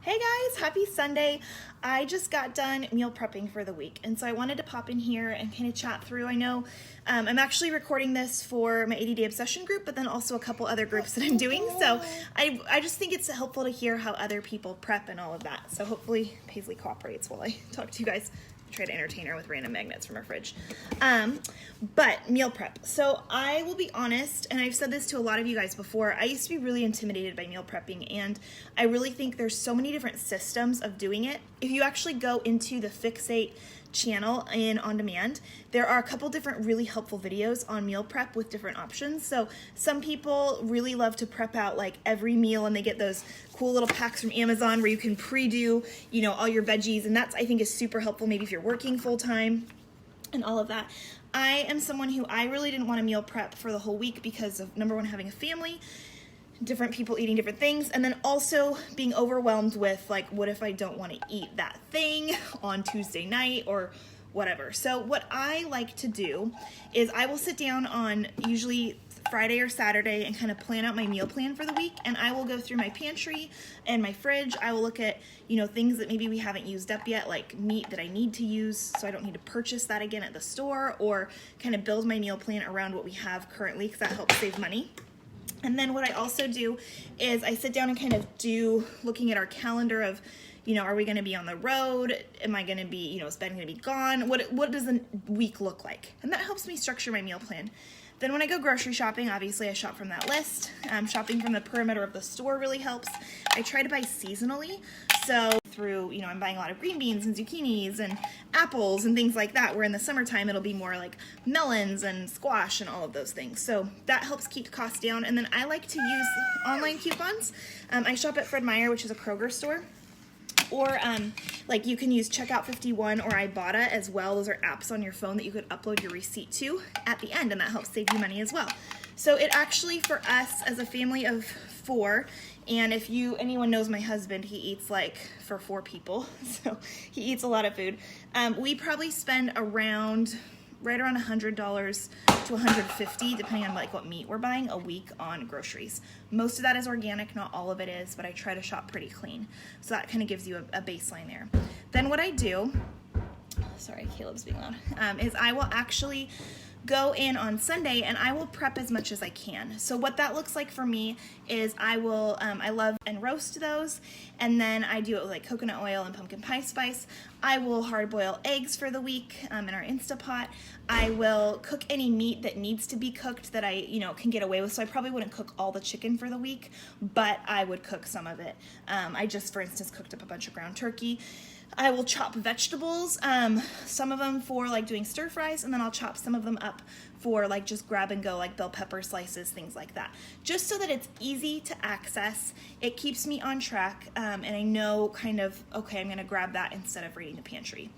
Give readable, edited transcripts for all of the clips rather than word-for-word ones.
Hey guys, happy Sunday. I just got done meal prepping for the week, and so I wanted to pop in here and kind of chat through. I know I'm actually recording this for my 80-day obsession group, but then also a couple other groups that I'm doing. So I just think it's helpful to hear how other people prep and all of that. So hopefully Paisley cooperates while I talk to you guys. Try to entertain her with random magnets from her fridge. But meal prep. So I will be honest, and I've said this to a lot of you guys before, I used to be really intimidated by meal prepping, and I really think there's so many different systems of doing it. If you actually go into the Fixate channel in On Demand, there are a couple different really helpful videos on meal prep with different options. So some people really love to prep out like every meal, and they get those cool little packs from Amazon where you can pre-do, all your veggies, and that's, I think, is super helpful maybe if you're working full-time and all of that. I am someone who I really didn't want to meal prep for the whole week because of, number one, having a family, different people eating different things, and then also being overwhelmed with like, what if I don't want to eat that thing on Tuesday night or whatever. So what I like to do is I will sit down on usually Friday or Saturday and kind of plan out my meal plan for the week, and I will go through my pantry and my fridge. I will look at, things that maybe we haven't used up yet, like meat that I need to use so I don't need to purchase that again at the store, or kind of build my meal plan around what we have currently because that helps save money. And then what I also do is I sit down and kind of looking at our calendar of, are we going to be on the road? Am I going to be, is Ben going to be gone? What does the week look like? And that helps me structure my meal plan. Then when I go grocery shopping, obviously I shop from that list. Shopping from the perimeter of the store really helps. I try to buy seasonally. So through, I'm buying a lot of green beans and zucchinis and apples and things like that, where in the summertime it'll be more like melons and squash and all of those things. So that helps keep costs down. And then I like to use online coupons. I shop at Fred Meyer, which is a Kroger store. Or like you can use Checkout 51 or Ibotta as well. Those are apps on your phone that you could upload your receipt to at the end, and that helps save you money as well. So it actually, for us as a family of 4, and if anyone knows my husband, he eats like for 4 people, so he eats a lot of food. We probably spend right around $100 to $150, depending on like what meat we're buying a week on groceries. Most of that is organic, not all of it is, but I try to shop pretty clean. So that kind of gives you a baseline there. Then what I do, sorry, Caleb's being loud, is I will actually go in on Sunday and I will prep as much as I can. So what that looks like for me is I love and roast those, and then I do it with like coconut oil and pumpkin pie spice. I will hard boil eggs for the week in our Instapot. I will cook any meat that needs to be cooked that I can get away with. So I probably wouldn't cook all the chicken for the week, but I would cook some of it. I just, for instance, cooked up a bunch of ground turkey. I will chop vegetables, some of them for like doing stir fries, and then I'll chop some of them up for like just grab and go, like bell pepper slices, things like that. Just so that it's easy to access, it keeps me on track, and I know kind of, okay, I'm gonna grab that instead of raiding the pantry.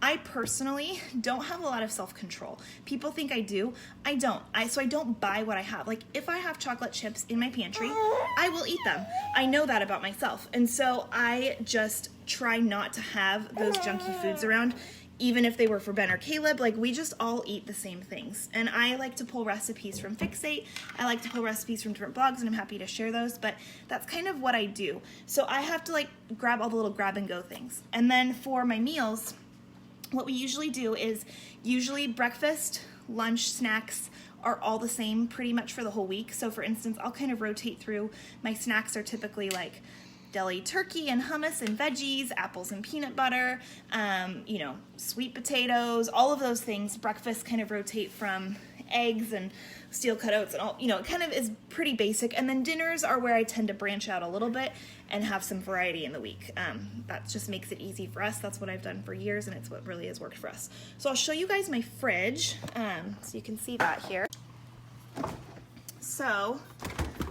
I personally don't have a lot of self-control. People think I do. I don't. So I don't buy what I have. Like if I have chocolate chips in my pantry, I will eat them. I know that about myself. And so I just try not to have those junky foods around, even if they were for Ben or Caleb. Like we just all eat the same things. And I like to pull recipes from Fixate. I like to pull recipes from different blogs, and I'm happy to share those, but that's kind of what I do. So I have to like grab all the little grab and go things. And then for my meals, what we usually do is breakfast, lunch, snacks are all the same pretty much for the whole week. So for instance, I'll kind of rotate through. My snacks are typically like deli turkey and hummus and veggies, apples and peanut butter, sweet potatoes, all of those things. Breakfast kind of rotate from eggs and steel cut oats and all, it kind of is pretty basic. And then dinners are where I tend to branch out a little bit and have some variety in the week. That just makes it easy for us. That's what I've done for years, and it's what really has worked for us. So I'll show you guys my fridge, so you can see that here. So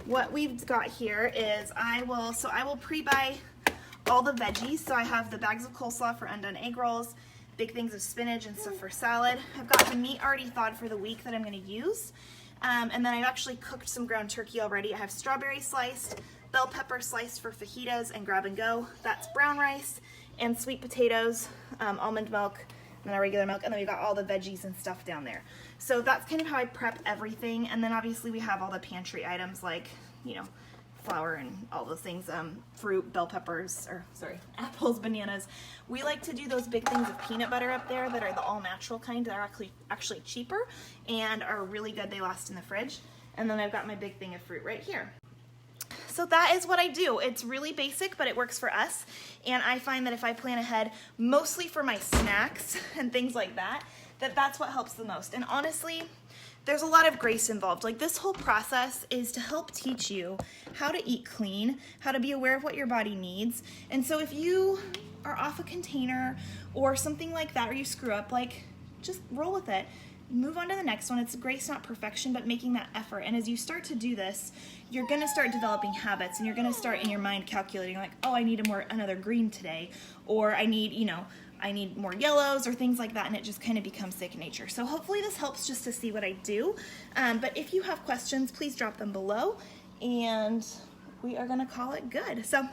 what we've got here is I will pre-buy all the veggies. So I have the bags of coleslaw for undone egg rolls, big things of spinach and stuff for salad. I've got the meat already thawed for the week that I'm going to use. And then I've actually cooked some ground turkey already. I have strawberry sliced, bell pepper sliced for fajitas and grab and go. That's brown rice and sweet potatoes, almond milk, and then our regular milk. And then we've got all the veggies and stuff down there. So that's kind of how I prep everything. And then obviously we have all the pantry items like, flour and all those things, fruit, bell peppers, or sorry, apples, bananas. We like to do those big things of peanut butter up there that are the all natural kind that are actually cheaper and are really good. They last in the fridge. And then I've got my big thing of fruit right here. So that is what I do. It's really basic, but it works for us. And I find that if I plan ahead, mostly for my snacks and things like that, that's what helps the most. And honestly, there's a lot of grace involved. Like, this whole process is to help teach you how to eat clean, how to be aware of what your body needs. And so if you are off a container or something like that, or you screw up, like, just roll with it. Move on to the next one. It's grace, not perfection, but making that effort. And as you start to do this, you're going to start developing habits, and you're going to start in your mind calculating, like, oh, I need another green today, or I need more yellows or things like that, and it just kind of becomes second nature. So hopefully this helps just to see what I do. But if you have questions, please drop them below, and we are going to call it good. So